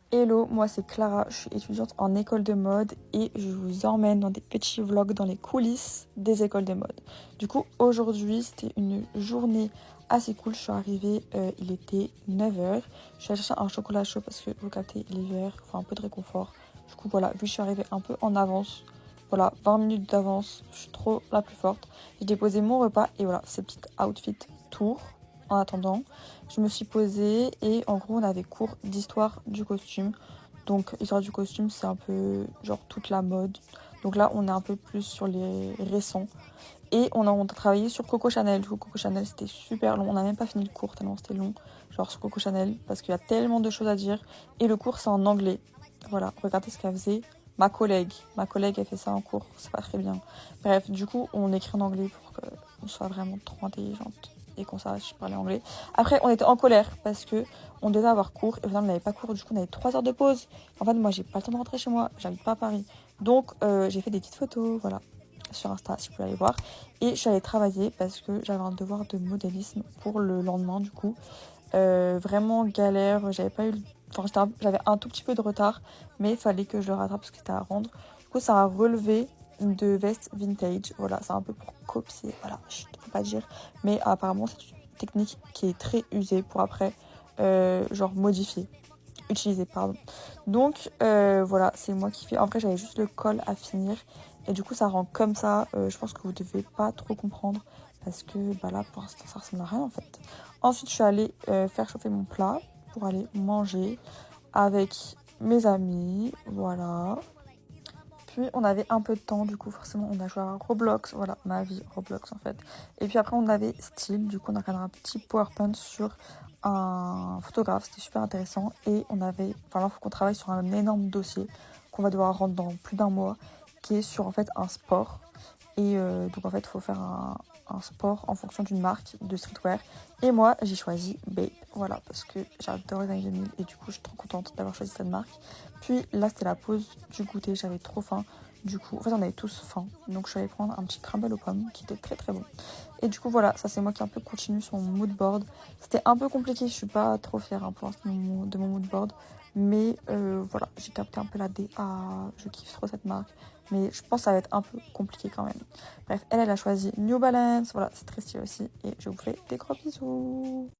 Hello, moi c'est Clara, je suis étudiante en école de mode et je vous emmène dans des petits vlogs dans les coulisses des écoles de mode. Du coup, aujourd'hui c'était une journée assez cool, je suis arrivée, il était 9h. Je suis allée chercher un chocolat chaud parce que vous captez l'hiver, il faut un peu de réconfort. Du coup voilà, vu que je suis arrivée un peu en avance, voilà, 20 minutes d'avance, je suis trop la plus forte. J'ai déposé mon repas et voilà, ces petits outfits tour. En attendant, je me suis posée et en gros on avait cours d'histoire du costume. Donc histoire du costume c'est un peu genre toute la mode. Donc là on est un peu plus sur les récents. Et on a travaillé sur Coco Chanel. Du coup Coco Chanel c'était super long. On n'a même pas fini le cours tellement c'était long. Genre sur Coco Chanel parce qu'il y a tellement de choses à dire. Et le cours c'est en anglais. Voilà, regardez ce qu'elle faisait. Ma collègue elle fait ça en cours, c'est pas très bien. Bref, du coup on écrit en anglais pour qu'on soit vraiment trop intelligente et qu'on sache parler anglais. Après, on était en colère parce que on devait avoir cours et finalement on n'avait pas cours. Du coup, on avait 3 heures de pause. En fait, moi, j'ai pas le temps de rentrer chez moi. J'habite pas à Paris. Donc, j'ai fait des petites photos, voilà, sur Insta, si vous pouvez aller voir. Et je suis allée travailler parce que j'avais un devoir de modélisme pour le lendemain, du coup. Vraiment galère. J'avais pas eu. Enfin, j'avais un tout petit peu de retard, mais il fallait que je le rattrape parce que c'était à rendre. Du coup, ça a relevé de veste vintage. Voilà, c'est un peu pour copier. Voilà, je ne peux pas dire. Mais apparemment, c'est une technique qui est très usée pour après, genre modifier. Utiliser, pardon. Donc, voilà, c'est moi qui fais. En vrai, j'avais juste le col à finir. Et du coup, ça rend comme ça. Je pense que vous devez pas trop comprendre. Parce que bah là, pour l'instant, ça ressemble à rien en fait. Ensuite, je suis allée faire chauffer mon plat pour aller manger avec mes amis. Voilà. Puis on avait un peu de temps, du coup forcément on a joué à Roblox, voilà ma vie Roblox en fait. Et puis après on avait style, du coup on a regardé un petit PowerPoint sur un photographe, c'était super intéressant. Et on avait, enfin là il faut qu'on travaille sur un énorme dossier qu'on va devoir rendre dans plus d'un mois, qui est sur en fait un sport. Et donc en fait il faut faire un sport en fonction d'une marque de streetwear. Et moi j'ai choisi Bape, voilà, parce que j'adore les années 2000 et du coup je suis trop contente d'avoir choisi cette marque. Puis là c'était la pause du goûter, j'avais trop faim. Du coup, en fait on avait tous faim, donc je suis allée prendre un petit crumble aux pommes qui était très très bon. Et du coup voilà, ça c'est moi qui un peu continue sur mon mood board. C'était un peu compliqué, je suis pas trop fière hein, pour l'instant de mon mood board. Mais voilà, j'ai capté un peu la DA, je kiffe trop cette marque. Mais je pense que ça va être un peu compliqué quand même. Bref, elle a choisi New Balance, voilà, c'est très stylé aussi. Et je vous fais des gros bisous.